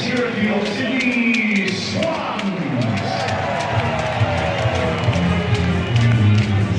cheer for your Sydney Swans.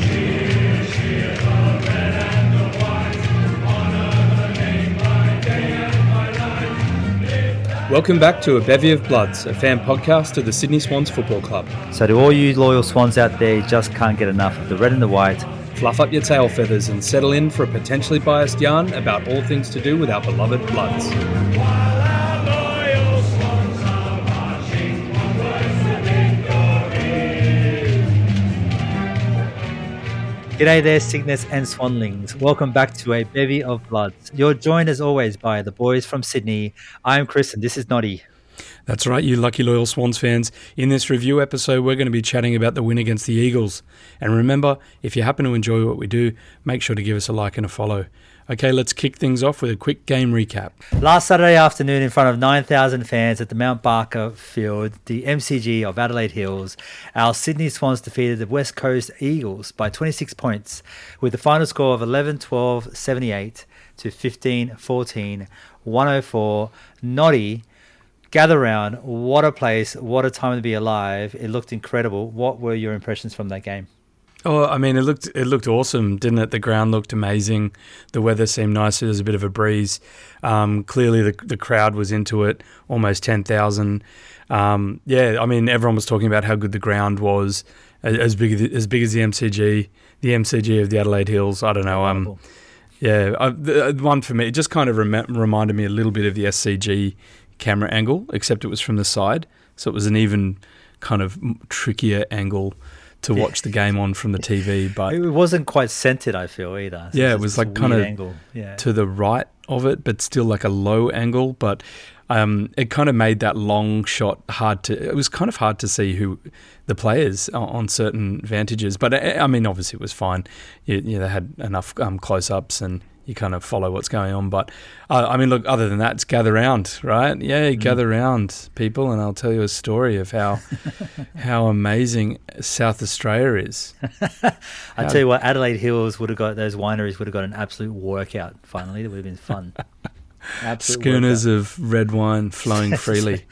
Cheer, cheer the red and the white, honour the name by day and by night. Welcome back to A Bevy of Bloods, a fan podcast of the Sydney Swans Football Club. So to all you loyal Swans out there, you just can't get enough of the red and the white. Fluff up your tail feathers and settle in for a potentially biased yarn about all things to do with our beloved Bloods. While our loyal Swans are marching onwards to victory. G'day there, Cygnets and Swanlings. Welcome back to A Bevy of Bloods. You're joined as always by the boys from Sydney. I'm Chris and this is Noddy. That's right, you lucky loyal Swans fans. In this review episode, we're going to be chatting about the win against the Eagles. And remember, if you happen to enjoy what we do, make sure to give us a like and a follow. Okay, let's kick things off with a quick game recap. Last Saturday afternoon in front of 9,000 fans at the Mount Barker Field, the MCG of Adelaide Hills, our Sydney Swans defeated the West Coast Eagles by 26 points with the final score of 11-12-78 to 15-14, 104. Noddy, gather round. What a place. What a time to be alive. It looked incredible. What were your impressions from that game? Oh, I mean, it looked awesome, didn't it? The ground looked amazing. The weather seemed nice. There was a bit of a breeze. Clearly, the crowd was into it, almost 10,000. Yeah, I mean, everyone was talking about how good the ground was, as big as the MCG of the Adelaide Hills. I don't know. The one for me, it just kind of reminded me a little bit of the SCG camera angle, except it was from the side, so it was an even kind of trickier angle to watch the game on from the TV. But it wasn't quite centered, I feel, either. So it was like kind of angle. To the right of it, but still like a low angle. But it kind of made that long shot hard to. It was kind of hard to see who the players on certain vantages. But I mean, obviously, it was fine. They had enough close-ups and you kind of follow what's going on. But, I mean, look, other than that, it's gather round, right? Yeah, gather round, people, and I'll tell you a story of how amazing South Australia is. I tell you what, Adelaide Hills those wineries would have got an absolute workout finally. It would have been fun. Schooners of red wine flowing freely.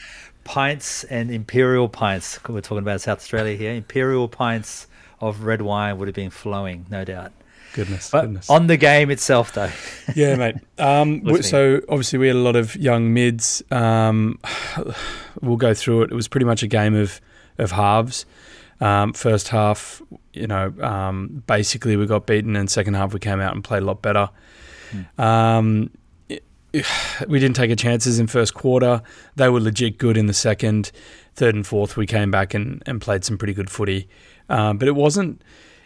Pints and imperial pints. We're talking about South Australia here. Imperial pints of red wine would have been flowing, no doubt. Goodness. On the game itself, though. Yeah, mate. So obviously we had a lot of young mids. We'll go through it. It was pretty much a game of halves. First half, basically we got beaten, and second half we came out and played a lot better. We didn't take our chances in first quarter. They were legit good in the second. Third and fourth, we came back and played some pretty good footy. But it wasn't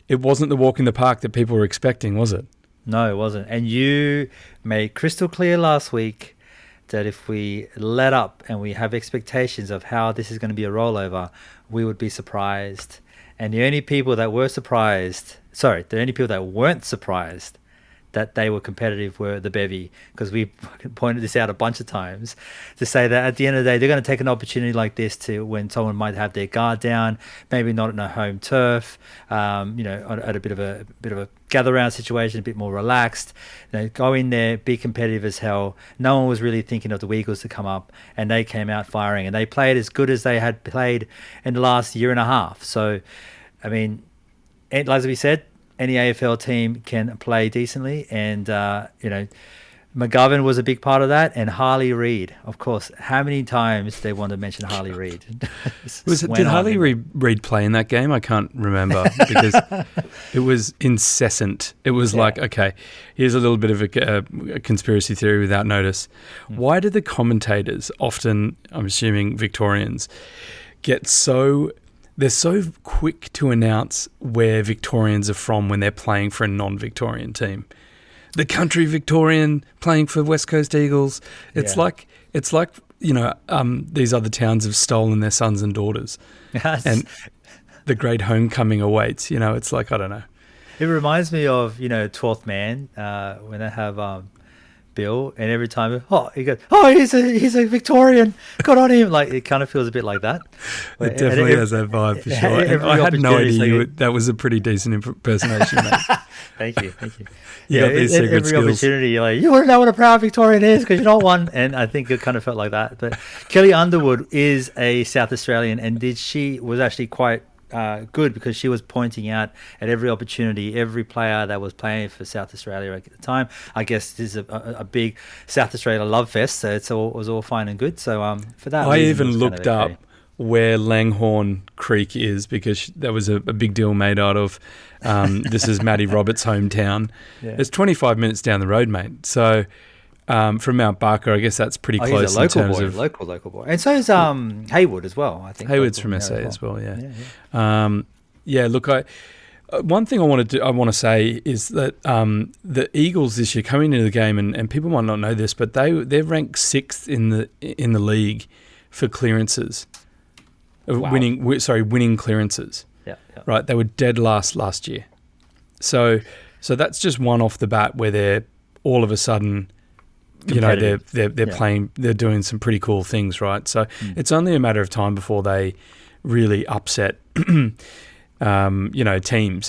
the walk in the park that people were expecting, was it? No, it wasn't. And you made crystal clear last week that if we let up and we have expectations of how this is going to be a rollover, we would be surprised. And the only people that weren't surprised that they were competitive were the Bevy, because we pointed this out a bunch of times to say that at the end of the day, they're going to take an opportunity like this to when someone might have their guard down, maybe not on a home turf, at a bit of a gather round situation, a bit more relaxed, go in there, be competitive as hell. No one was really thinking of the Eagles to come up, and they came out firing, and they played as good as they had played in the last year and a half. So, I mean, as we said, any AFL team can play decently, and McGovern was a big part of that, and Harley Reid, of course. How many times they want to mention Harley Reid? Did Harley Reid play in that game? I can't remember because it was incessant. It was like, okay, here's a little bit of a conspiracy theory without notice. Why do the commentators, often, I'm assuming Victorians, they're so quick to announce where Victorians are from when they're playing for a non-Victorian team? The country Victorian playing for West Coast Eagles. It's like these other towns have stolen their sons and daughters, and the great homecoming awaits. It's like, I don't know. It reminds me of 12th Man when they have Bill, and every time, he goes, he's a Victorian, good on him. Like, it kind of feels a bit like that. It definitely has that vibe for sure. And I had no idea that was a pretty decent impersonation, mate. Thank you. You got these secret every skills. opportunity, you're like, you want to know what a proud Victorian is because you're not one. And I think it kind of felt like that. But Kelly Underwood is a South Australian, and she was actually quite good because she was pointing out at every opportunity, every player that was playing for South Australia at the time. I guess this is a big South Australia love fest, so it was all fine and good. So for that, I even looked up where Langhorne Creek is because that was a big deal made out of. This is Matty Roberts' hometown. Yeah. It's 25 minutes down the road, mate. So from Mount Barker, I guess that's pretty close. He's a local in terms boy, of local boy, and so is Haywood as well. I think Haywood's from SA as well. Yeah. Look, one thing I want to say is that the Eagles this year coming into the game, and people might not know this, but they're ranked 6th in the league for clearances, winning clearances. Yeah. Right, they were dead last year. So that's just one off the bat where they're all of a sudden, they're playing, they're doing some pretty cool things, right? So it's only a matter of time before they really upset, teams.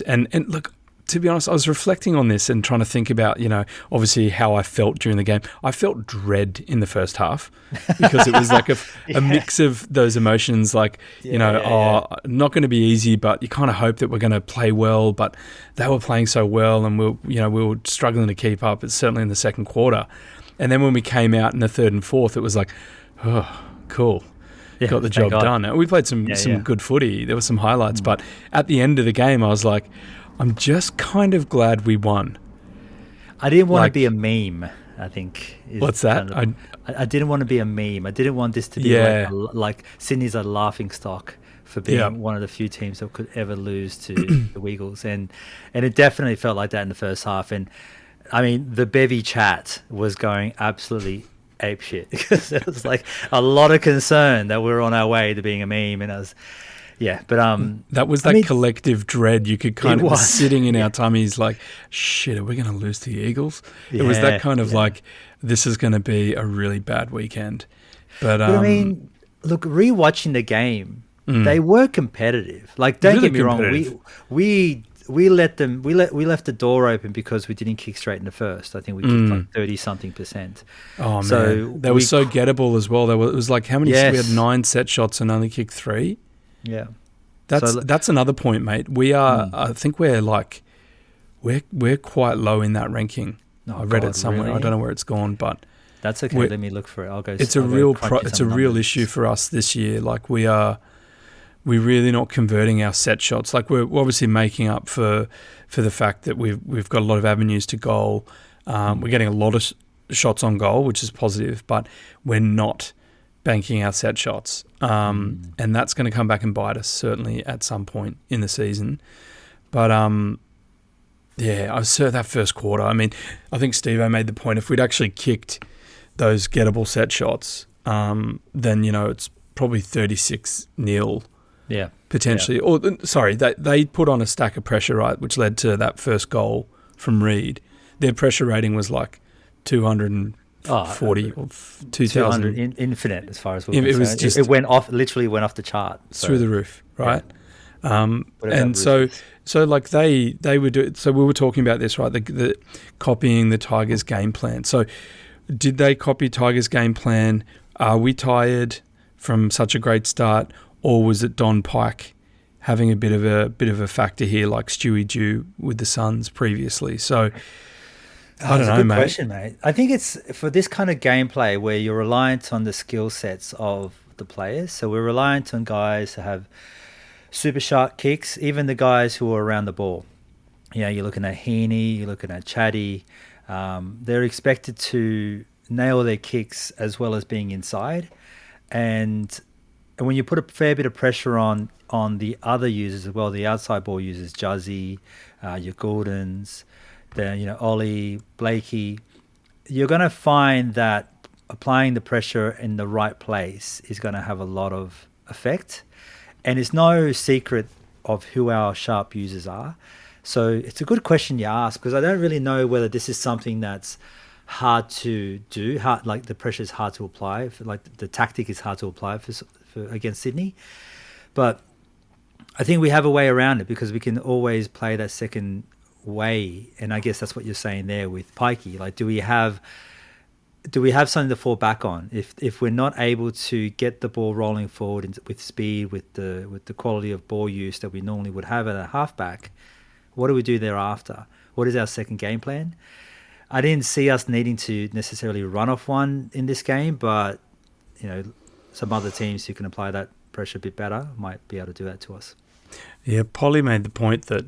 And look, to be honest, I was reflecting on this and trying to think about, obviously how I felt during the game. I felt dread in the first half because it was like a mix of those emotions, like, not going to be easy, but you kind of hope that we're going to play well, but they were playing so well and we were struggling to keep up. It's certainly in the second quarter. And then when we came out in the third and fourth, it was like, oh, cool. Got the job done. And we played some good footy. There were some highlights, but at the end of the game, I was like, I'm just kind of glad we won. I didn't want to be a meme, I think. What's that? I didn't want to be a meme. I didn't want this to be like Sydney's a laughing stock for being one of the few teams that could ever lose to the Eagles. And it definitely felt like that in the first half. And, I mean, the bevy chat was going absolutely ape shit because it was like a lot of concern that we were on our way to being a meme. And I was... Yeah, but that was collective dread. You could kind of sitting in our tummies like, shit, are we going to lose to the Eagles? It was that kind of like, this is going to be a really bad weekend. But I mean, look, rewatching the game, they were competitive. Like, don't get me wrong, we left the door open because we didn't kick straight in the first. I think we kicked like 30-something%. Oh man, they were so gettable as well. It was like how many? We had 9 set shots and only kicked 3. Yeah, that's another point, mate. We are. I think we're quite low in that ranking. I read it somewhere. Really? I don't know where it's gone, but that's okay. Let me look for it. I'll go. It's a real issue for us this year. Like we're really not converting our set shots. Like we're obviously making up for the fact that we've got a lot of avenues to goal. We're getting a lot of shots on goal, which is positive, but we're not banking our set shots. And that's going to come back and bite us certainly at some point in the season. But I saw that first quarter. I mean, I think Steve-O made the point, if we'd actually kicked those gettable set shots, then, it's probably 36-0. Yeah. Potentially. Yeah. Or sorry, they put on a stack of pressure, right, which led to that first goal from Reed. Their pressure rating was like 240 or 2,000. Infinite as far as we're concerned. It went off, literally went off the chart. Through the roof, right? Yeah. And so like they would do. So we were talking about this, right? The copying the Tigers game plan. So did they copy Tigers game plan? Are we tired from such a great start, or was it Don Pike having a bit of a factor here, like Stewie Dew with the Suns previously? So I don't know, good mate. Question, mate. I think it's for this kind of gameplay where you're reliant on the skill sets of the players. So we're reliant on guys who have super sharp kicks, even the guys who are around the ball. You're looking at Heaney, you're looking at Chatty. They're expected to nail their kicks as well as being inside. And when you put a fair bit of pressure on the other users as well, the outside ball users, Juzzy, your Gordons, Ollie, Blakey, you're going to find that applying the pressure in the right place is going to have a lot of effect. And it's no secret of who our sharp users are. So it's a good question you ask, because I don't really know whether this is something that's hard to do. Like the pressure is hard to apply. Like the tactic is hard to apply for against Sydney. But I think we have a way around it because we can always play that second way. And I guess that's what you're saying there with Pikey. Like, do we have something to fall back on if we're not able to get the ball rolling forward with speed, with the quality of ball use that we normally would have at a halfback? What do we do thereafter? What is our second game plan? I didn't see us needing to necessarily run off one in this game, but some other teams who can apply that pressure a bit better might be able to do that to us. Yeah, Polly made the point that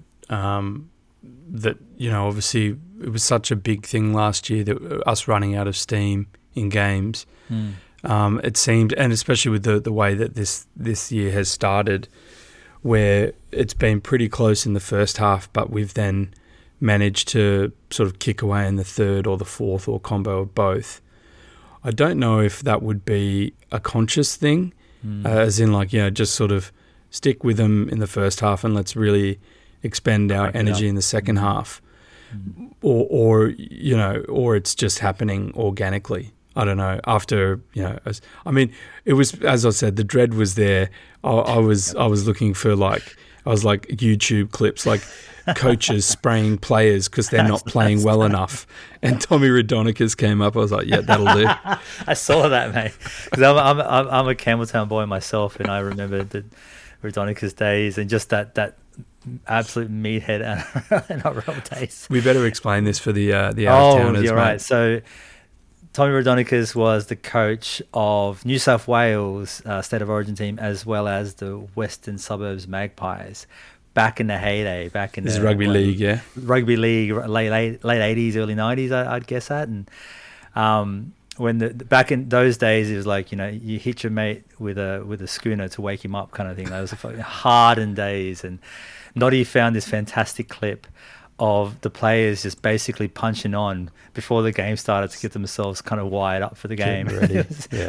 obviously it was such a big thing last year that us running out of steam in games. It seemed, and especially with the way that this year has started, where it's been pretty close in the first half, but we've then managed to sort of kick away in the third or the fourth or combo of both. I don't know if that would be a conscious thing, as in just sort of stick with them in the first half and let's really expend our energy in the second half, or it's just happening organically. I don't know. After it was, as I said, the dread was there. I was looking for YouTube clips, like coaches spraying players because they're not playing well enough. And Tommy Radonicus came up. I was like, yeah, that'll do. I saw that, mate. Because I'm a Campbelltown boy myself, and I remember the Radonicus days and just that absolute meathead NRL days. We better explain this for the out of towners. You're right. So Tommy Radonicus was the coach of New South Wales State of Origin team, as well as the Western Suburbs Magpies, back in the heyday. This is rugby league, yeah. Rugby league, late 80s, early 90s, I'd guess that. And when back in those days, it was like you hit your mate with a schooner to wake him up, kind of thing. That was fucking hardened days. And Noddy found this fantastic clip of the players just basically punching on before the game started to get themselves kind of wired up for the game,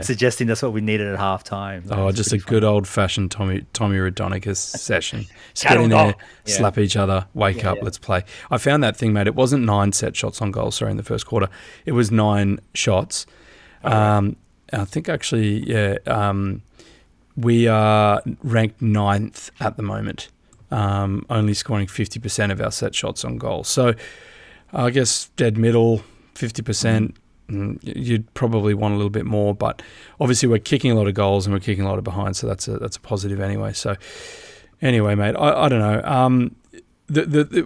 suggesting that's what we needed at halftime. Just a good old-fashioned Tommy Radonicus session. Just get in there, slap each other, wake up, let's play. I found that thing, mate. It wasn't 9 set shots on goal, in the first quarter. It was 9 shots. I think actually, we are ranked 9th at the moment. Only scoring 50% of our set shots on goal. So I guess dead middle, 50%. You'd probably want a little bit more, but obviously we're kicking a lot of goals and we're kicking a lot of behind, so that's a positive anyway. So anyway, mate, I don't know.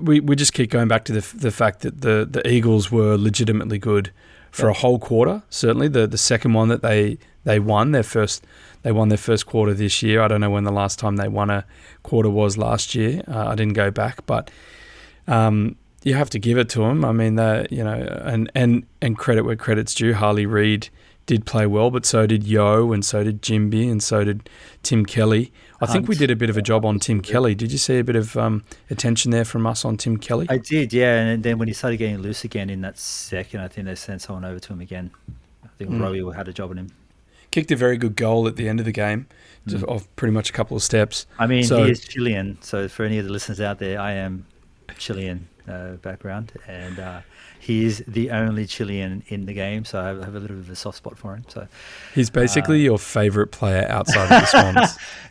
We just keep going back to the fact that the Eagles were legitimately good for a whole quarter. Certainly the second one that they won their first quarter this year. I don't know when the last time they won a quarter was last year. I didn't go back, but you have to give it to them. I mean, and credit where credit's due. Harley Reid did play well, but so did Yo, and so did Jimby, and so did Tim Kelly. I think we did a bit of a job on Tim Kelly. Did you see a bit of attention there from us on Tim Kelly? I did, yeah. And then when he started getting loose again in that second, I think they sent someone over to him again. I think Robbie had a job on him. Kicked a very good goal at the end of the game, just off pretty much a couple of steps. I mean, he is Chilean, so for any of the listeners out there, I am Chilean background, and he is the only Chilean in the game, so I have a little bit of a soft spot for him. So he's basically your favourite player outside of the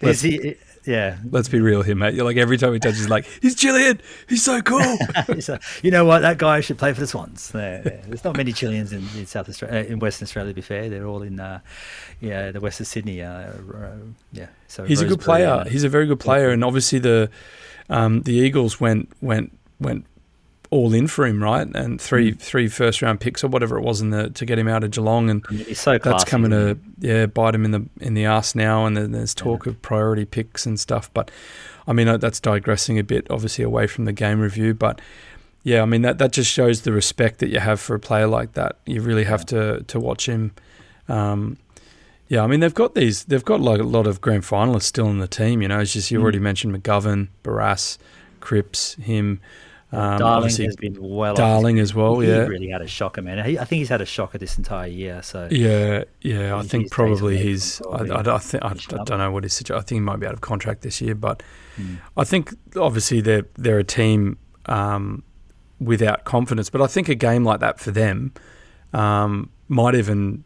Swans. Yeah. Let's be real here, mate. You're like, every time he touches, like, he's Chilean. He's so cool. You know what? That guy should play for the Swans. There's not many Chileans in South Australia, in Western Australia, to be fair. They're all in the west of Sydney. So he's a good player. He's a very good player. And obviously the Eagles went all in for him, right? And three first round picks or whatever it was to get him out of Geelong, and he's so classy, that's coming to bite him in the arse now. And then there's talk of priority picks and stuff. But I mean, that's digressing a bit, obviously away from the game review. But yeah, I mean that just shows the respect that you have for a player like that. You really have to watch him. I mean they've got like a lot of grand finalists still in the team. It's just you already mentioned McGovern, Barras, Cripps, him. Darling has been well. Darling as well, he really had a shocker, man. I think he's had a shocker this entire year. So I think probably he's. I don't know what his situation. I think he might be out of contract this year, but I think obviously they're a team without confidence. But I think a game like that for them, might even,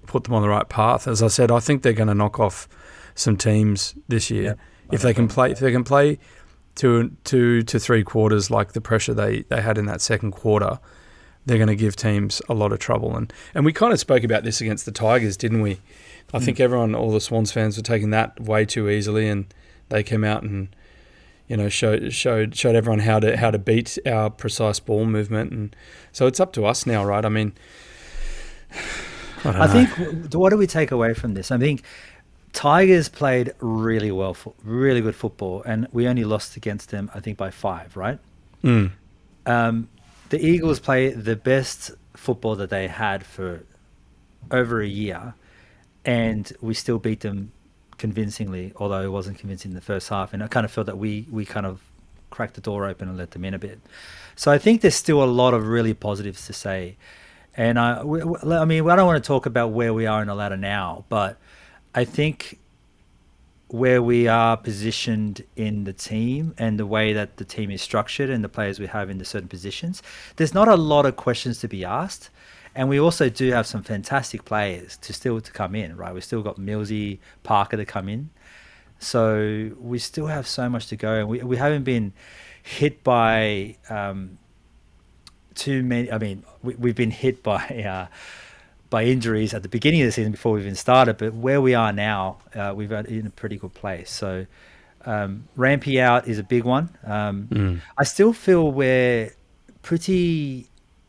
put them on the right path. As I said, I think they're going to knock off some teams this year. Yeah, if they can play 2 to 3 quarters like the pressure they had in that second quarter, they're going to give teams a lot of trouble. And we kind of spoke about this against the Tigers, didn't we? I think all the Swans fans were taking that way too easily, and they came out and showed everyone how to beat our precise ball movement. And so it's up to us now, right? I mean, I think what do we take away from this? I think Tigers played really well, really good football, and we only lost against them, I think, by 5, right? The Eagles play the best football that they had for over a year, and we still beat them convincingly, although it wasn't convincing in the first half. And I kind of felt that we kind of cracked the door open and let them in a bit. So I think there's still a lot of really positives to say. And I mean, I don't want to talk about where we are in the ladder now, but I think where we are positioned in the team and the way that the team is structured and the players we have in the certain positions, there's not a lot of questions to be asked. And we also do have some fantastic players to come in, right? We've still got Millsy, Parker to come in. So we still have so much to go. And we haven't been hit by too many. I mean, we've been hit by injuries at the beginning of the season before we even started. But where we are now, we've been in a pretty good place. So Rampy out is a big one. I still feel we're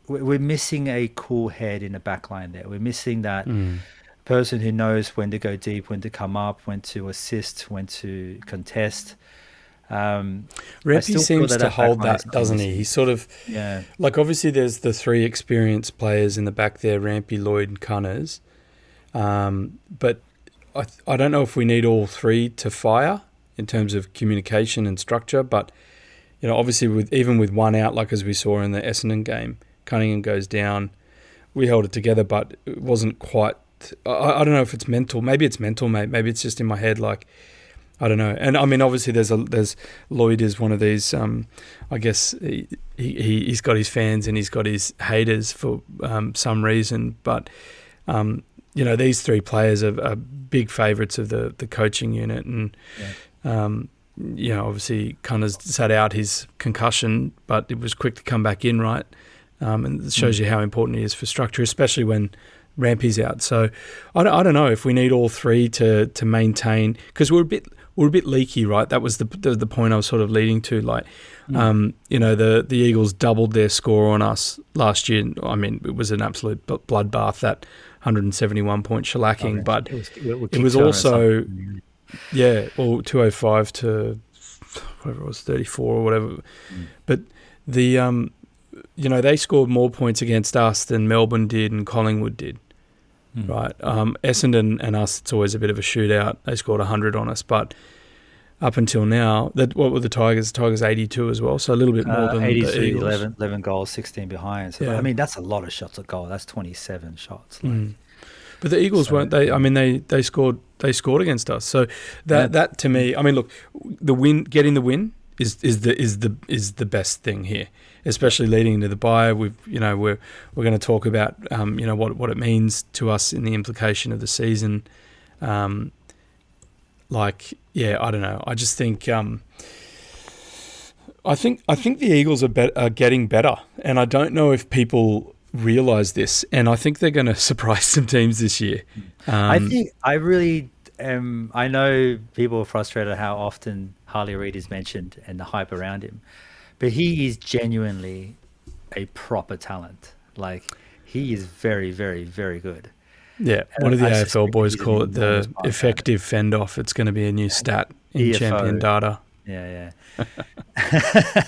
missing a cool head in the back line there. We're missing that person who knows when to go deep, when to come up, when to assist, when to contest. Rampy seems to hold that, doesn't he? He's sort of, like, obviously there's the 3 experienced players in the back there, Rampy, Lloyd and Cunners. But I don't know if we need all 3 to fire in terms of communication and structure. But, obviously even with one out, like as we saw in the Essendon game, Cunningham goes down. We held it together, but it wasn't quite. I don't know if it's mental. Maybe it's mental, mate. Maybe it's just in my head. Like, I don't know. And I mean, obviously, there's Lloyd is one of these. I guess he's got his fans and he's got his haters for some reason. But these 3 players are big favourites of the coaching unit, and obviously, Cunners sat out his concussion, but it was quick to come back in, right? And it shows you how important he is for structure, especially when Rampy's out. So I don't know if we need all 3 to maintain, because we're a bit leaky, right? That was the point I was sort of leading to. Like, the Eagles doubled their score on us last year. I mean, it was an absolute bloodbath, that 171-point shellacking. But it was also, 205 to whatever it was, 34 or whatever. But the they scored more points against us than Melbourne did and Collingwood did, right? Essendon and us, it's always a bit of a shootout. They scored 100 on us, but up until now, what were the Tigers? The Tigers 82 as well, so a little bit more than 82, the Eagles. 11 goals, 16 behind. So I mean, that's a lot of shots at goal. That's 27 shots. But the Eagles weren't they? I mean, they scored against us. So that to me, I mean, look, getting the win is the best thing here, especially leading into the bye. We're going to talk about what it means to us in the implication of the season. I don't know. I just think I think the Eagles are getting better, and I don't know if people realise this, and I think they're going to surprise some teams this year. I know people are frustrated how often Harley Reid is mentioned and the hype around him, but he is genuinely a proper talent. Like, he is very, very, very good. Yeah, one of the AFL boys call it the effective fend-off. It's going to be a new stat in EFO. Champion data. Yeah.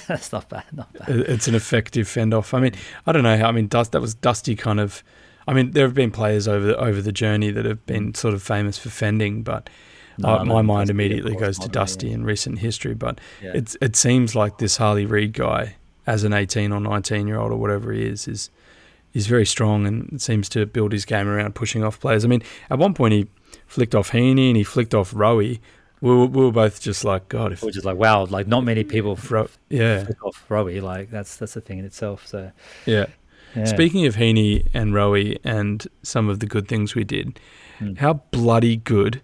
That's not bad. It's an effective fend-off. I mean, I don't know how. I mean, that was Dusty kind of. I mean, there have been players over the journey that have been sort of famous for fending, but my mind immediately goes to Dusty in recent history. But it seems like this Harley Reid guy, as an 18 or 19-year-old or whatever he is very strong and seems to build his game around pushing off players. I mean, at one point he flicked off Heaney and he flicked off Rowie. We were both just like, God. We're just like, wow, like not many people flick off Rowie. Like, that's a thing in itself. So yeah. Speaking of Heaney and Rowie and some of the good things we did, how bloody good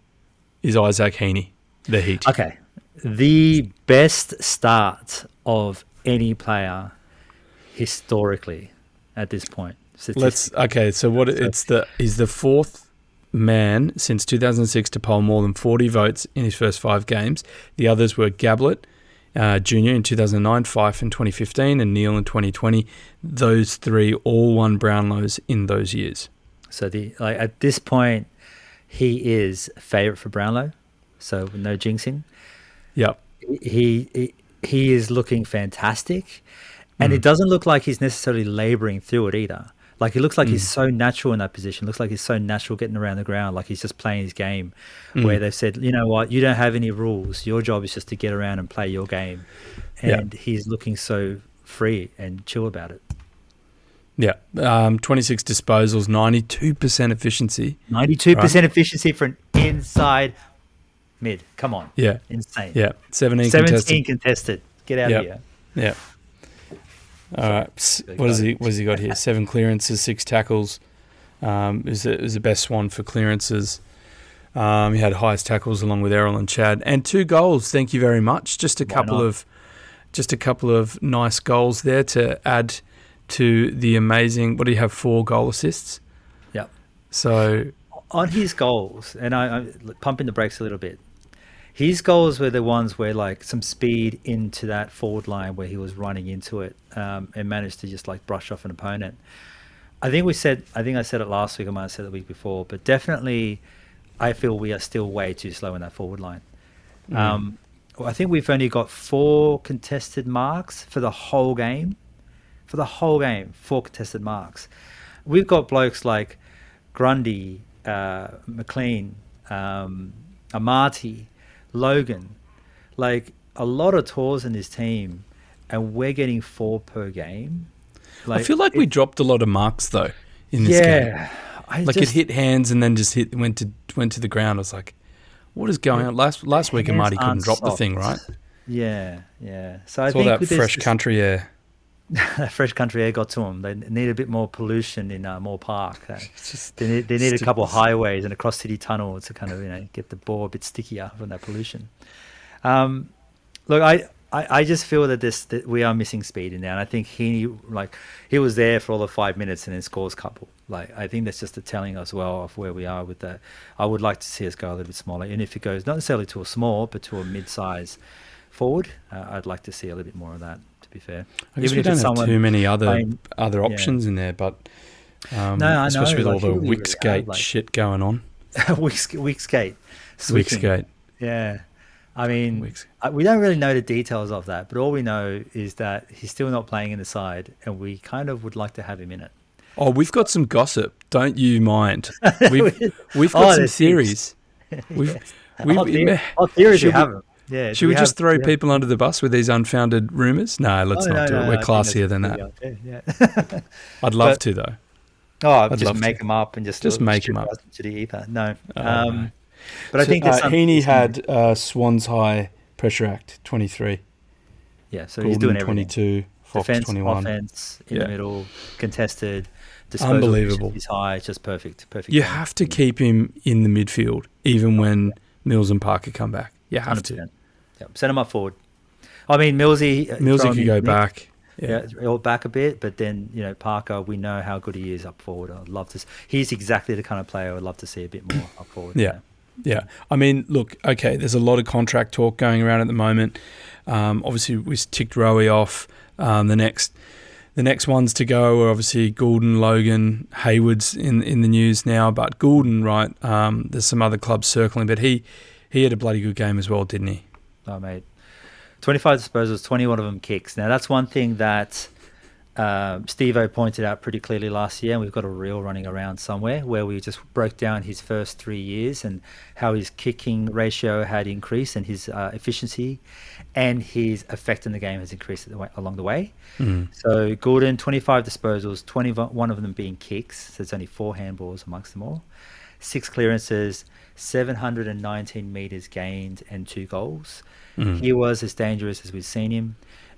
is Isaac Heaney, the Heat? Okay. The best start of any player historically at this point. So he's the fourth man since 2006 to poll more than 40 votes in his first 5 games. The others were Gablett Jr. in 2009, Fife in 2015, and Neal in 2020. Those 3 all won Brownlows in those years. So at this point, he is a favourite for Brownlow. So no jinxing. Yep. He is looking fantastic, and it doesn't look like he's necessarily labouring through it either. Like, it looks like he's so natural in that position. Looks like he's so natural getting around the ground. Like he's just playing his game, where they've said, you know what, you don't have any rules. Your job is just to get around and play your game. And he's looking so free and chill about it. Yeah. 26 disposals, 92% efficiency. 92% efficiency for an inside mid. Come on. Yeah. Insane. Yeah. 17 contested. Get out of here. Yeah. All right. What has he got here? 7 clearances, 6 tackles. Is the best Swan for clearances. He had highest tackles along with Errol and Chad, and 2 goals. Thank you very much. Just a couple of nice goals there to add to the amazing. What do you have? 4 goal assists. Yep. So on his goals, and I'm pumping the brakes a little bit. His goals were the ones where, like, some speed into that forward line where he was running into it and managed to just like brush off an opponent. I think I said it last week. I might have said it the week before, but definitely I feel we are still way too slow in that forward line. I think we've only got 4 contested marks for the whole game. 4 contested marks. We've got blokes like Grundy, McLean, Amati, Logan, like a lot of tours in this team, and we're getting 4 per game. Like, I feel like we dropped a lot of marks though in this game. It hit hands and then just went to the ground. I was like, what is going on? Last week, Marty couldn't drop the thing, right? Yeah. So I it's think all that fresh country air. Fresh country air got to them. They need a bit more pollution in Moore Park. They need a couple of highways and a cross city tunnel to kind of get the ball a bit stickier from that pollution. Look, I just feel that we are missing speed in there, and I think he was there for all the 5 minutes and then scores a couple. Like, I think that's just telling us well of where we are with that. I would like to see us go a little bit smaller, and if it goes not necessarily to a small but to a mid-size forward, I'd like to see a little bit more of that. To be fair, I guess we don't have too many other options in there, but especially with all the Wicksgate shit going on. Wicksgate. Yeah. I mean, we don't really know the details of that, but all we know is that he's still not playing in the side, and we kind of would like to have him in it. Oh, we've got some gossip. Don't you mind? We've got some theories. Theories we have. Yeah. Should we just throw people under the bus with these unfounded rumours? No, let's not do it. We're classier than that. Yeah. I'd love to, though. Oh, just make them up and just make them up to the ether. No. No. But I think Heaney had Swans High Pressure Act 23. Yeah, so Gordon, he's doing everything. 22, Fox Defense, 21. Offense, in the middle, contested, disposal. Unbelievable. He's high, just perfect. You have to keep him in the midfield, even when Mills and Parker come back. You have 100%. to. Yep. Send him up forward. I mean, Millsy could go back. Or back a bit, but then Parker, we know how good he is up forward. I'd love to. He's exactly the kind of player I'd love to see a bit more up forward. Yeah. I mean, look, okay, there's a lot of contract talk going around at the moment. Obviously, we ticked Rowie off. The next ones to go are obviously Goulden, Logan, Hayward's in the news now. But Goulden, right, there's some other clubs circling, but he had a bloody good game as well, didn't he? Oh, mate. 25 disposals, 21 of them kicks. Now, that's one thing that Steve-O pointed out pretty clearly last year, and we've got a reel running around somewhere where we just broke down his first 3 years and how his kicking ratio had increased and his efficiency and his effect in the game has increased along the way. So Gordon, 25 disposals, 21 of them being kicks, so it's only 4 handballs amongst them all, 6 clearances, 719 metres gained and 2 goals. He was as dangerous as we've seen him.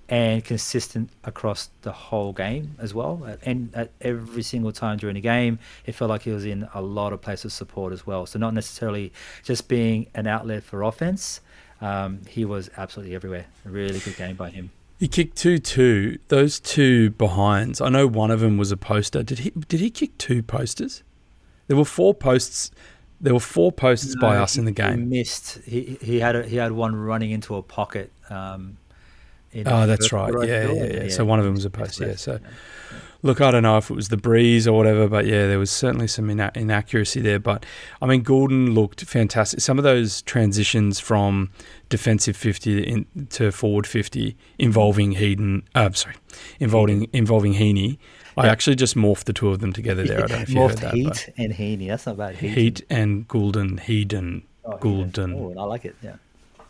and consistent across the whole game as well. And at every single time during the game, it felt like he was in a lot of places of support as well. So not necessarily just being an outlet for offense. He was absolutely everywhere. A really good game by him. He kicked 2-2. Those two behinds. I know one of them was a poster. Did he kick 2 posters? There were 4 posts. There were 4 posts by us in the game. He missed. He had one running into a pocket. That's right. Yeah. So one of them was a post. Yeah. So, look, I don't know if it was the breeze or whatever, but yeah, there was certainly some inaccuracy there. But I mean, Goulden looked fantastic. Some of those transitions from defensive 50 to forward 50 involving Heaney. I actually just morphed the two of them together there. I don't know if you heard that. Heat and Heaney. That's not bad. Heat and Goulden. Goulden. Oh, I like it. Yeah.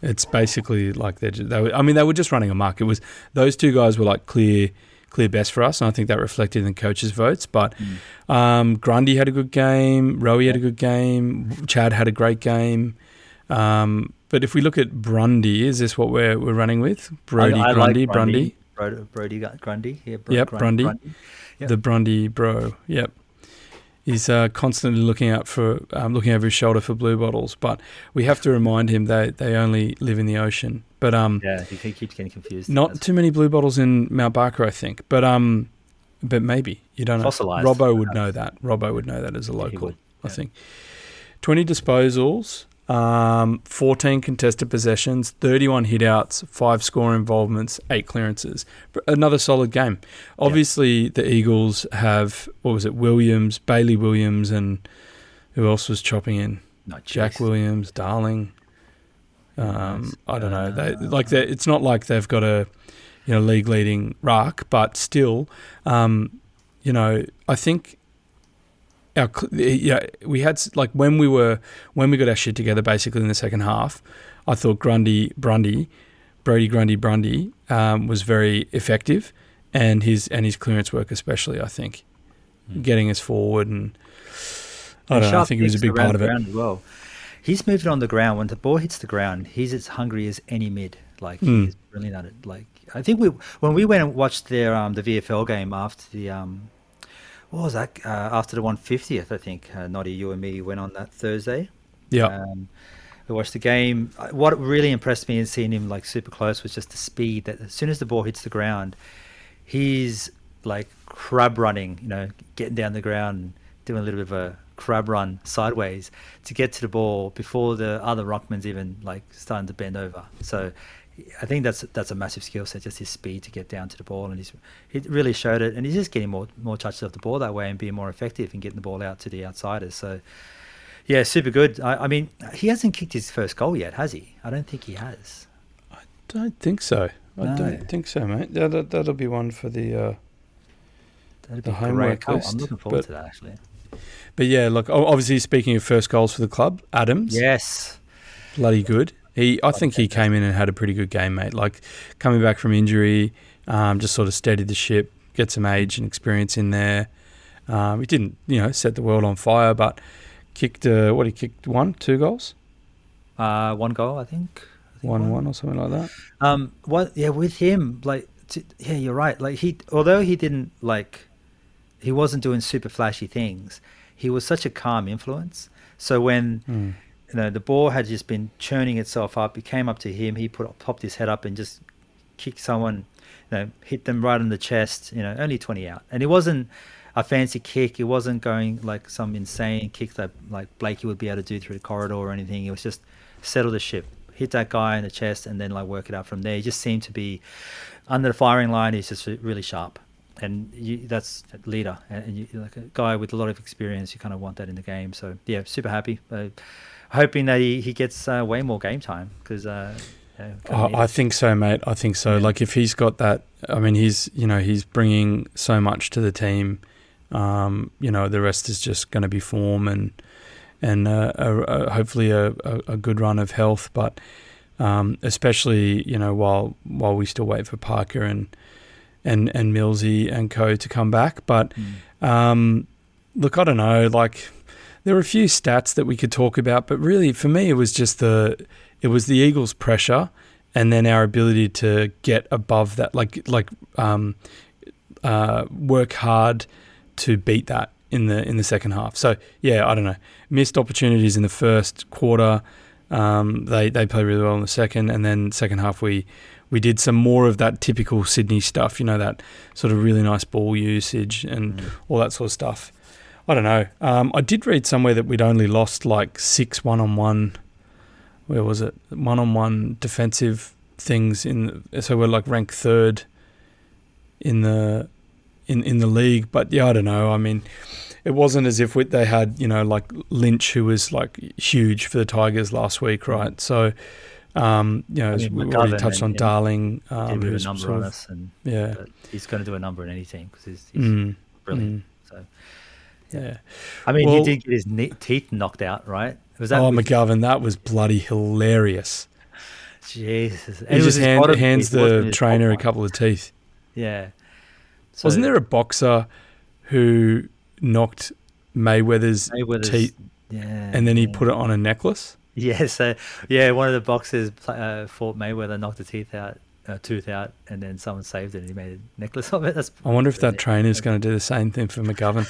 It's basically like they were just running amok. It was those two guys were like clear best for us, and I think that reflected in the coaches' votes. But Grundy had a good game, Rowie had a good game, Chad had a great game. But if we look at Grundy, is this what we're running with? Grundy. Yeah, Grundy. Yeah, Grundy. Yep. The Grundy bro. Yep. He's constantly looking over his shoulder for blue bottles, but we have to remind him that they only live in the ocean. But he keeps getting confused. Not too many blue bottles in Mount Barker, I think. But maybe you don't know. Fossilized. Robbo would know that. Robbo would know that as a local. I think 20 disposals, 14 contested possessions, 31 hitouts, 5 score involvements, 8 clearances. Another solid game. Obviously, the Eagles have, Bailey Williams, and who else was chopping in? Jack Williams, Darling. I don't know. It's not like they've got a league leading ruck, but still, I think. We had when we got our shit together basically in the second half. I thought Brody Grundy was very effective, and his clearance work especially. I think getting us forward, and I think he was a big part of it as well. He's moving on the ground. When the ball hits the ground, he's as hungry as any mid. He's brilliant at it. I think when we went and watched the VFL game after the what was that? After the 150th, I think, Noddy, you and me went on that Thursday. Yeah. We watched the game. What really impressed me in seeing him super close was just the speed that as soon as the ball hits the ground, he's crab running, getting down the ground and doing a little bit of a crab run sideways to get to the ball before the other ruckman's even starting to bend over. So I think that's a massive skill set, just his speed to get down to the ball, and he really showed it, and he's just getting more touches off the ball that way and being more effective in getting the ball out to the outsiders. So yeah, super good. I mean, he hasn't kicked his first goal yet, has he? I don't think he has. I don't think so. I don't think so, mate. That'll be one for the homework list. I'm looking forward to that, actually. But yeah, look, obviously speaking of first goals for the club, Adams. Yes. Bloody good. I think he came in and had a pretty good game, mate. Coming back from injury, just sort of steadied the ship, get some age and experience in there. He didn't, set the world on fire, but kicked, he kicked 2 goals? 1 goal, I think. 1-1 or something like that. With him, you're right. Although he didn't, he wasn't doing super flashy things, he was such a calm influence. So when... the ball had just been churning itself up. It came up to him. He popped his head up and just kicked someone, hit them right in the chest, only 20 out. And it wasn't a fancy kick. It wasn't going some insane kick that Blakey would be able to do through the corridor or anything. It was just settle the ship, hit that guy in the chest, and then work it out from there. He just seemed to be under the firing line. He's just really sharp. And that's a leader. And a guy with a lot of experience, you kind of want that in the game. So, yeah, super happy. Hoping that he gets way more game time because I think so, mate. I think so. Yeah. If he's got that, I mean, he's bringing so much to the team. The rest is just going to be form and hopefully a good run of health. But especially while we still wait for Parker and Millsy and co to come back. But look, I don't know, there were a few stats that we could talk about, but really for me it was just the Eagles' pressure and then our ability to get above that, work hard to beat that in the second half. So yeah, I don't know. Missed opportunities in the first quarter. They played really well in the second, and then second half we did some more of that typical Sydney stuff. That sort of really nice ball usage and all that sort of stuff. I don't know. I did read somewhere that we'd only lost like 6 one-on-one. Where was it? One-on-one defensive things so we're like ranked third in the league. But yeah, I don't know. I mean, it wasn't as if they had like Lynch, who was like huge for the Tigers last week, right? So as we already touched on Darling, did do a who's number on us, and but he's going to do a number in any team because he's brilliant. So yeah, I mean, he did get his teeth knocked out, right? Was that McGovern? That was bloody hilarious. Jesus, he just hands the trainer a couple of teeth. Yeah. So, wasn't there a boxer who knocked Mayweather's teeth, and then he put it on a necklace? Yeah, so one of the boxers fought Mayweather, knocked the tooth out, and then someone saved it, and he made a necklace of it. I wonder if that trainer's going to do the same thing for McGovern.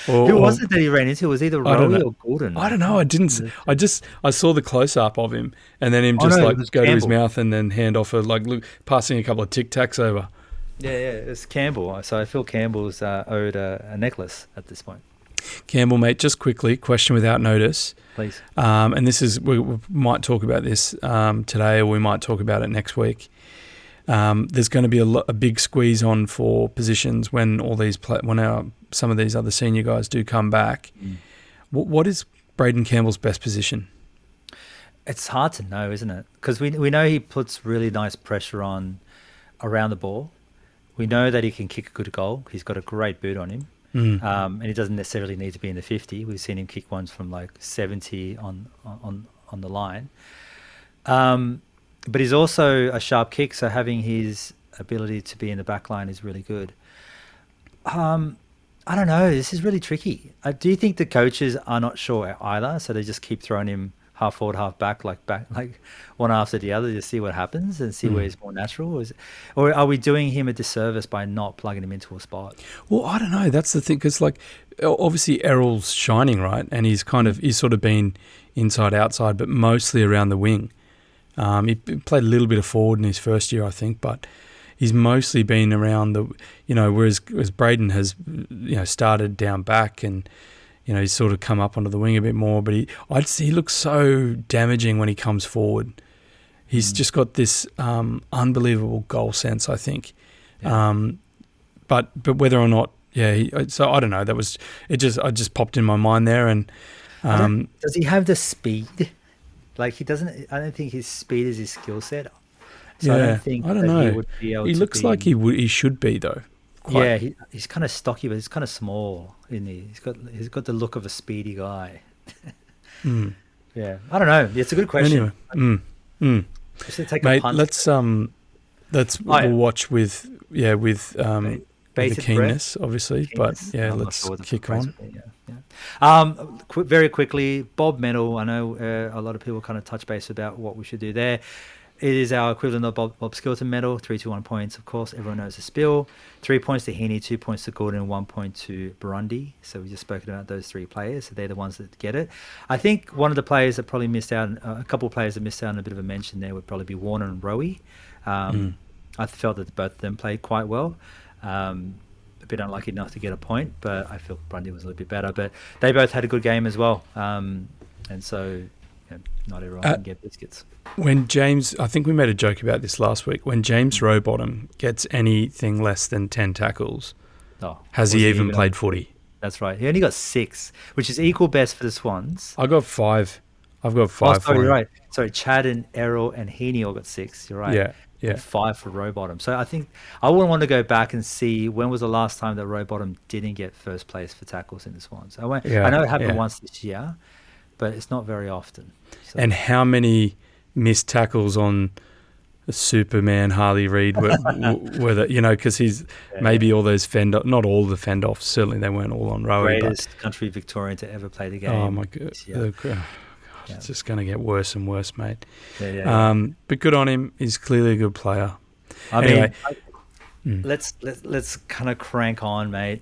Who was it that he ran into? Was either Rowie or Gordon? I don't know. I didn't. I saw the close up of him, and then him go to his mouth and then hand off passing a couple of Tic Tacs over. Yeah, it's Campbell. So I feel Campbell's owed a necklace at this point. Campbell, mate, just quickly, question without notice. Please. And this is, we might talk about this today, or we might talk about it next week. There's going to be a big squeeze on for positions when some of these other senior guys do come back. What is Braden Campbell's best position? It's hard to know, isn't it? Because we know he puts really nice pressure on around the ball. We know that he can kick a good goal. He's got a great boot on him. And he doesn't necessarily need to be in the 50. We've seen him kick ones from like 70 on the line. But he's also a sharp kick, so having his ability to be in the back line is really good. I don't know. This is really tricky. Do you think the coaches are not sure either, so they just keep throwing him half forward, half back, like one after the other to see what happens and see where he's more natural? Or are we doing him a disservice by not plugging him into a spot? Well, I don't know. That's the thing, because obviously Errol's shining, right? And he's sort of been inside, outside, but mostly around the wing. He played a little bit of forward in his first year, I think, but he's mostly been around whereas Braden has, started down back and, he's sort of come up onto the wing a bit more, but he looks so damaging when he comes forward. He's just got this unbelievable goal sense, I think. Yeah. But whether or not, so I don't know. That was it. I just popped in my mind there, and does he have the speed? Like he doesn't. I don't think his speed is his skill set. So I don't know. He would be able. He looks like he should be though. He's kind of stocky, but he's kind of small, isn't he? He's got the look of a speedy guy. Yeah, I don't know. It's a good question. Anyway, mate, let's we'll watch with the keenness, obviously. But let's kick on. Very quickly, Bob Medal. I know a lot of people kind of touch base about what we should do there. It is our equivalent of Bob Skilton medal, 3-2-1 points, of course. Everyone knows the spill. 3 points to Heaney, 2 points to Gordon, 1 point to Burundi. So we just spoken about those three players. So they're the ones that get it. I think one of the players that probably missed out, a couple of players that missed out on a bit of a mention there would probably be Warner and Rowie. I felt that both of them played quite well. A bit unlucky enough to get a point, but I feel Burundi was a little bit better. But they both had a good game as well. And so not everyone can get biscuits. When James, I think we made a joke about this last week, when James Rowbottom gets anything less than 10 tackles, has he even played footy? That's right. He only got 6, which is equal best for the Swans. I got 5. I've got 5 sorry, you're right. Sorry, Chad and Errol and Heaney all got 6. You're right. Yeah. And 5 for Rowbottom. So I think I wouldn't want to go back and see when was the last time that Rowbottom didn't get first place for tackles in the Swans. I know it happened once this year, but it's not very often. So. And how many missed tackles on Superman Harley Reid were because he's maybe all those not all the fend-offs, certainly they weren't all on Rowie. Greatest country Victorian to ever play the game. Oh my God. it's just going to get worse and worse, mate. Yeah. But good on him. He's clearly a good player. I mean, let's kind of crank on, mate.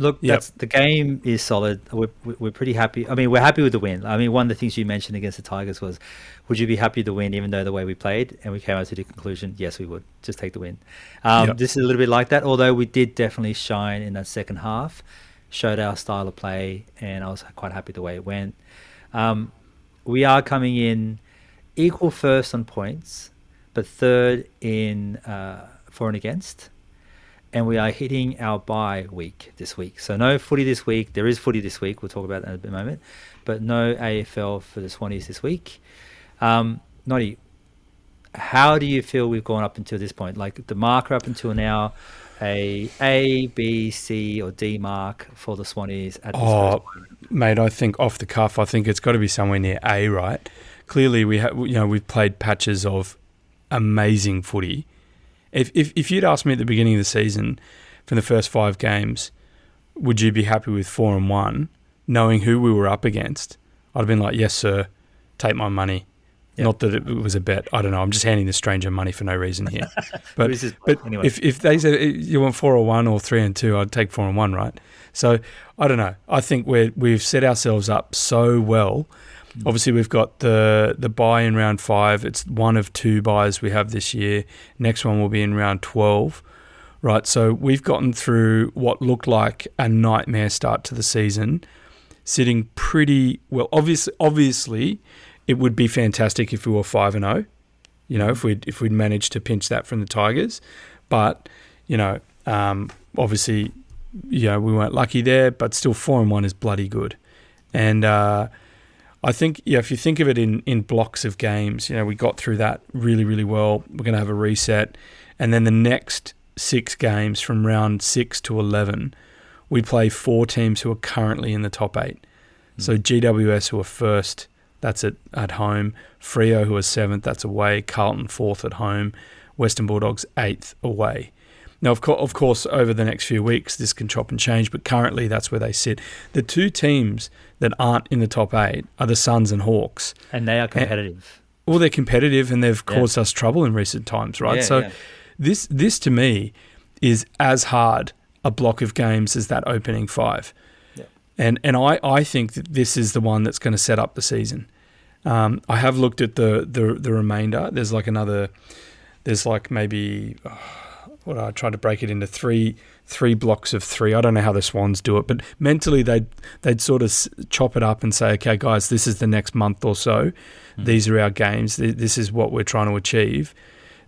Look, Yep. the game is solid. We're pretty happy. I mean, we're happy with the win. I mean, one of the things you mentioned against the Tigers was, would you be happy with the win, even though the way we played? And we came out to the conclusion, yes, we would. Just take the win. Yep. This is a little bit like that, although we did definitely shine in that second half, showed our style of play, and I was quite happy the way it went. We are coming in equal first on points, but third in for and against. And we are hitting our bye week this week. So no footy this week. There is footy this week. We'll talk about that in a moment. But no AFL for the Swannies this week. Noddy, how do you feel we've gone up until this point? Like the marker up until now, A, B, C, or D mark for the Swannies at this point? Mate, I think off the cuff, I think it's got to be somewhere near A, right? Clearly, we've played patches of amazing footy. If you'd asked me at the beginning of the season, from the first 5 games, would you be happy with 4-1, knowing who we were up against? I'd have been like, yes, sir, take my money. Yep. Not that it was a bet. I don't know. I'm just handing the stranger money for no reason here. But anyway. if they said you want 4-1 or 3-2, I'd take 4-1, right? So I don't know. I think we've set ourselves up so well. Obviously, we've got the bye in round 5. It's one of 2 byes we have this year. Next one will be in round 12, right? So we've gotten through what looked like a nightmare start to the season, sitting pretty well. Obviously, it would be fantastic if we were 5-0. If we'd managed to pinch that from the Tigers, but obviously, we weren't lucky there. But still, 4-1 is bloody good, and. I think, if you think of it in blocks of games, we got through that really, really well. We're going to have a reset. And then the next 6 games from round 6 to 11, we play 4 teams who are currently in the top 8. So GWS, who are first, that's at home. Freo, who are 7th, that's away. Carlton, 4th at home. Western Bulldogs, 8th away. Now, of course, over the next few weeks, this can chop and change, but currently that's where they sit. The 2 teams that aren't in the top 8 are the Suns and Hawks. And they are competitive. They're competitive, and they've caused us trouble in recent times, right? This to me is as hard a block of games as that opening 5. Yeah. And I think that this is the one that's going to set up the season. I have looked at the remainder. There's maybe... I tried to break it into three blocks of 3. I don't know how the Swans do it, but mentally they'd sort of chop it up and say, okay, guys, this is the next month or so. These are our games. This is what we're trying to achieve.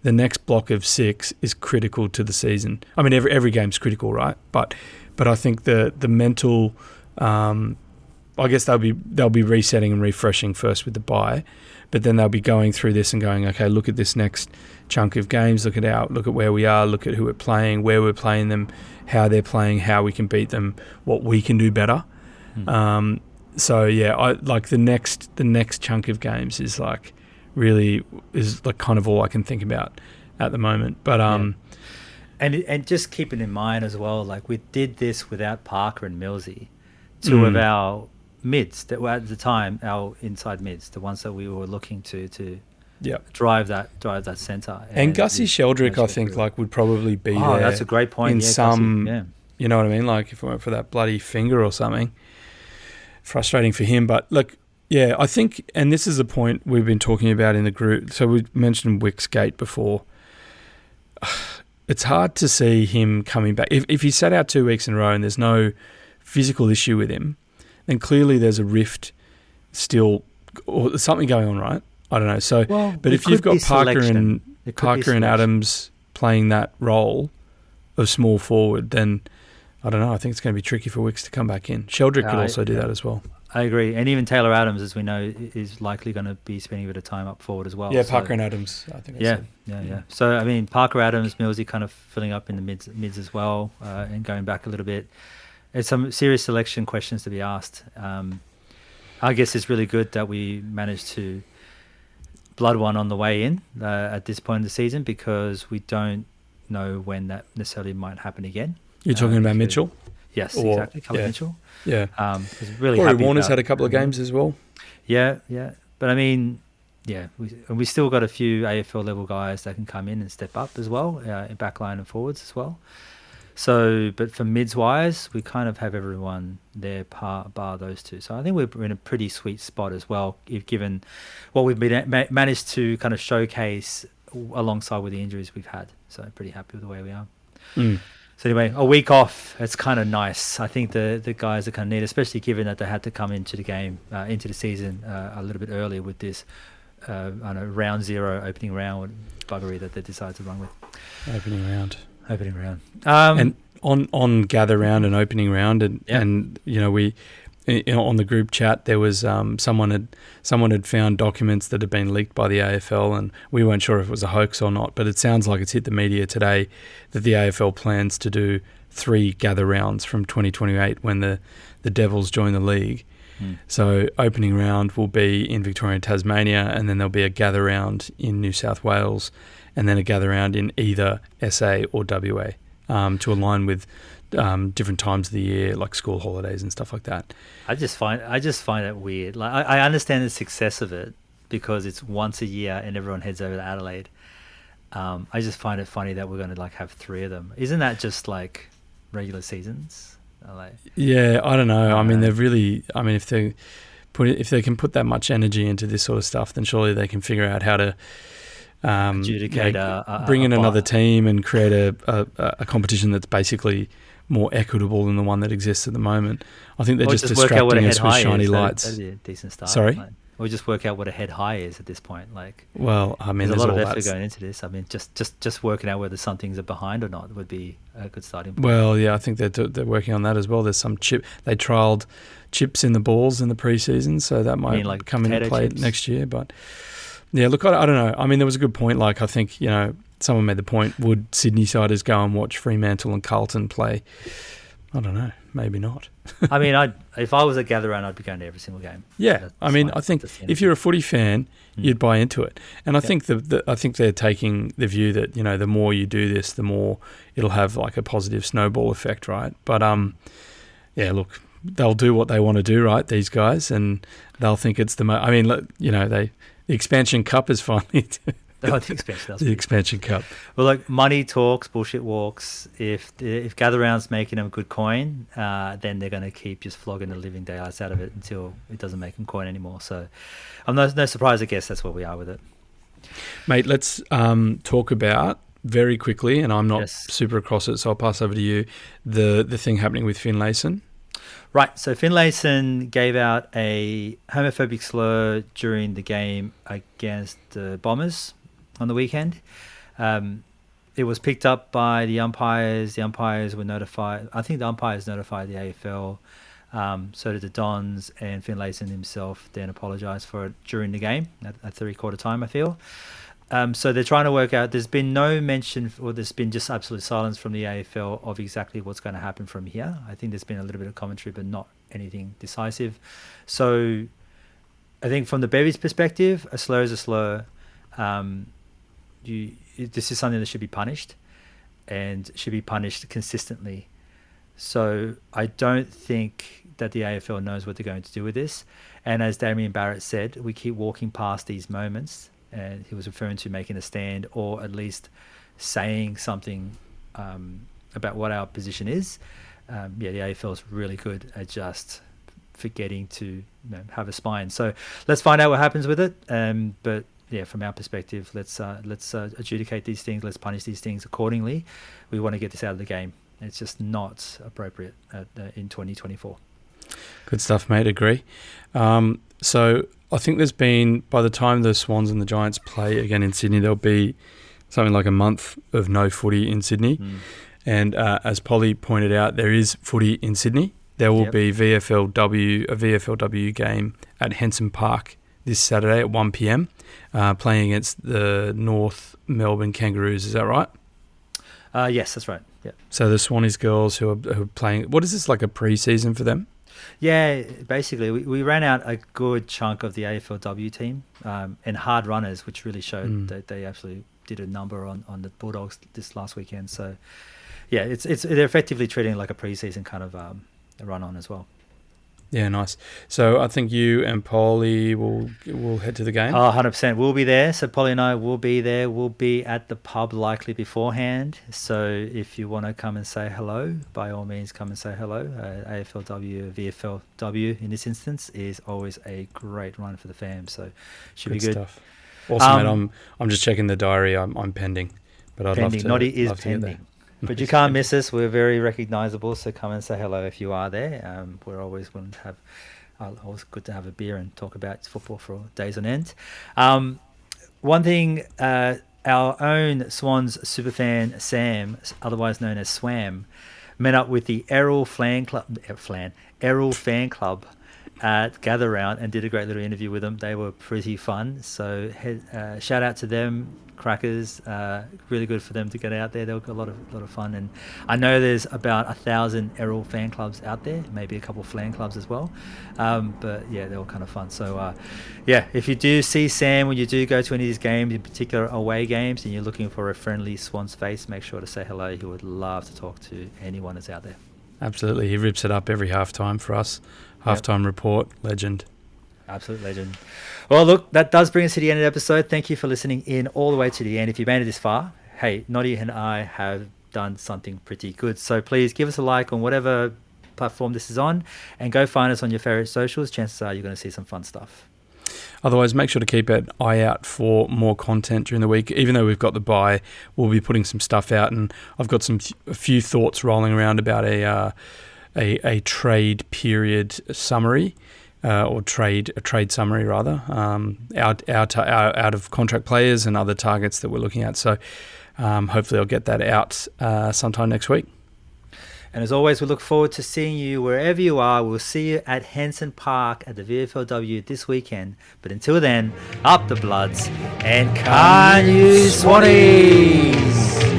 The next block of 6 is critical to the season. I mean, every game's critical, right? But I think the mental, I guess they'll be resetting and refreshing first with the bye, but then they'll be going through this and going, okay, look at this next chunk of games, look at where we are, look at who we're playing, where we're playing them, how they're playing, how we can beat them, what we can do better. So yeah, I like the next chunk of games is like really is like kind of all I can think about at the moment. But and just keeping in mind as well, like we did this without Parker and Millsy, 2 of our mids that were at the time our inside mids, the ones that we were looking to drive that centre. And Gussie Sheldrick, I think, would probably be there. That's a great point. In some, you know what I mean? Like if it weren't for that bloody finger or something, frustrating for him. But look, yeah, I think, and this is a point we've been talking about in the group. So we mentioned Wicksgate before. It's hard to see him coming back. If he sat out 2 weeks in a row and there's no physical issue with him, then clearly there's a rift still or something going on, right? I don't know. So, but if you've got Parker and Adams playing that role of small forward, then I don't know. I think it's going to be tricky for Wicks to come back in. Sheldrick could also do that as well. I agree. And even Taylor Adams, as we know, is likely going to be spending a bit of time up forward as well. Yeah, Parker and Adams, I think. Yeah. So, I mean, Parker, Adams, Millsy kind of filling up in the mids as well and going back a little bit. There's some serious selection questions to be asked. I guess it's really good that we managed to blood one on the way in at this point in the season because we don't know when that necessarily might happen again. You're talking about Mitchell? Yes, exactly. Mitchell. Yeah. Really Corey happy Warner's about, had a couple of games as well. Yeah, yeah. But I mean, yeah, we still got a few AFL level guys that can come in and step up as well, in backline and forwards as well. So, but for mids wise, we kind of have everyone there, bar those two. So I think we're in a pretty sweet spot as well, if given what we've been managed to kind of showcase alongside with the injuries we've had. So pretty happy with the way we are. So anyway, a week off, it's kind of nice. I think the guys are kind of neat, especially given that they had to come into the game, into the season a little bit earlier with this, I don't know, round zero, opening round buggery that they decided to run with. Opening round. And on gather round and opening round, and you know, we on the group chat there was someone had found documents that had been leaked by the AFL, and we weren't sure if it was a hoax or not, but it sounds like it's hit the media today that the AFL plans to do 3 gather rounds from 2028 when the Devils join the league. So opening round will be in Victoria and Tasmania, and then there'll be a gather round in New South Wales, and then a gather round in either SA or WA, to align with different times of the year, like school holidays and stuff like that. I just find it weird. Like I understand the success of it because it's once a year and everyone heads over to Adelaide. I just find it funny that we're going to like have 3 of them. Isn't that just like regular seasons? Yeah, I don't know. I mean, if they can put that much energy into this sort of stuff, then surely they can figure out how to adjudicate bring in another team and create a competition that's basically more equitable than the one that exists at the moment. I think they're just distracting us with shiny lights. That'd be a decent start. Sorry? Or just work out what a head high is at this point. Like, well, I mean, there's a lot of effort going into this. I mean, just working out whether some things are behind or not would be a good starting point. Well, yeah, I think they're working on that as well. There's some they trialled chips in the balls in the preseason, so that might come into play next year. But yeah, look, I don't know. I mean, there was a good point. Like, I think, you know, someone made the point, would Sydney siders go and watch Fremantle and Carlton play? I don't know. Maybe not. I mean, if I was a gather round, I'd be going to every single game. Yeah, I mean, I think if you're a footy fan, you'd buy into it. And I think I think they're taking the view that, you know, the more you do this, the more it'll have like a positive snowball effect, right? But yeah, look, they'll do what they want to do, right? These guys, and they'll think it's I mean, you know, the expansion cup is finally. The expansion cup. Well, like, money talks, bullshit walks. If gather round's making them good coin, then they're going to keep just flogging the living daylights out of it until it doesn't make them coin anymore. So I'm no surprise. I guess that's where we are with it. Mate, let's talk about very quickly, and I'm not super across it, so I'll pass over to you. The thing happening with Finlayson. Right, so Finlayson gave out a homophobic slur during the game against the Bombers on the weekend. It was picked up by the umpires. The umpires were notified. I think the umpires notified the AFL. So did the Dons, and Finlayson himself then apologised for it during the game at 3/4 time, I feel. So they're trying to work out. There's been no mention, or there's been just absolute silence from the AFL of exactly what's going to happen from here. I think there's been a little bit of commentary, but not anything decisive. So I think from the Bevies' perspective, a slur is a slur. This is something that should be punished, and should be punished consistently. So I don't think that the AFL knows what they're going to do with this. And as Damien Barrett said, we keep walking past these moments, and he was referring to making a stand, or at least saying something about what our position is. The AFL is really good at just forgetting to have a spine. So let's find out what happens with it. But yeah, from our perspective, let's adjudicate these things. Let's punish these things accordingly. We want to get this out of the game. It's just not appropriate in 2024. Good stuff, mate. Agree. So I think there's been, by the time the Swans and the Giants play again in Sydney, there'll be something like a month of no footy in Sydney. And as Polly pointed out, there is footy in Sydney. There will be a VFLW game at Henson Park this Saturday at 1 p.m, playing against the North Melbourne Kangaroos. Is that right? Yes, that's right. Yeah. So the Swannies girls who are playing, what is this, like a pre-season for them? Yeah, basically we ran out a good chunk of the AFLW team and hard runners, which really showed that they actually did a number on the Bulldogs this last weekend. So yeah, they're effectively treating it like a pre-season kind of a run on as well. Yeah, nice. So I think you and Paulie will head to the game. Oh, 100%. We'll be there. So Polly and I will be there. We'll be at the pub likely beforehand. So if you want to come and say hello, by all means, come and say hello. AFLW, VFLW in this instance is always a great run for the fam. So should be good. Stuff. Awesome, mate. I'm just checking the diary. I'm pending, but I'd Pending. love to. Noddy is love to get there. pending. But you can't miss us. We're very recognisable. So come and say hello if you are there. We're always willing to have. Always good to have a beer and talk about football for days on end. One thing, our own Swans superfan Sam, otherwise known as Swam, met up with the Errol Fan Club at Gather Round and did a great little interview with them. They were pretty fun. So shout out to them. Crackers, really good for them to get out there. They were a lot of fun, and I know there's about 1,000 Errol fan clubs out there, maybe a couple of Flan clubs as well. But yeah, they were kind of fun. So yeah, if you do see Sam when you do go to any of these games, in particular away games, and you're looking for a friendly Swans face, make sure to say hello. He would love to talk to anyone that's out there. Absolutely, he rips it up every halftime for us. Halftime report, legend. Absolute legend. Well, look, that does bring us to the end of the episode. Thank you for listening in all the way to the end. If you made it this far, hey, Noddy and I have done something pretty good. So please give us a like on whatever platform this is on, and go find us on your favorite socials. Chances are you're going to see some fun stuff. Otherwise, make sure to keep an eye out for more content during the week. Even though we've got the bye, we'll be putting some stuff out, and I've got a few thoughts rolling around about a trade period summary. Or a trade summary rather, out of contract players and other targets that we're looking at. So hopefully I'll get that out sometime next week. And as always, we look forward to seeing you wherever you are. We'll see you at Henson Park at the VFLW this weekend. But until then, up the Bloods and can you Swannies!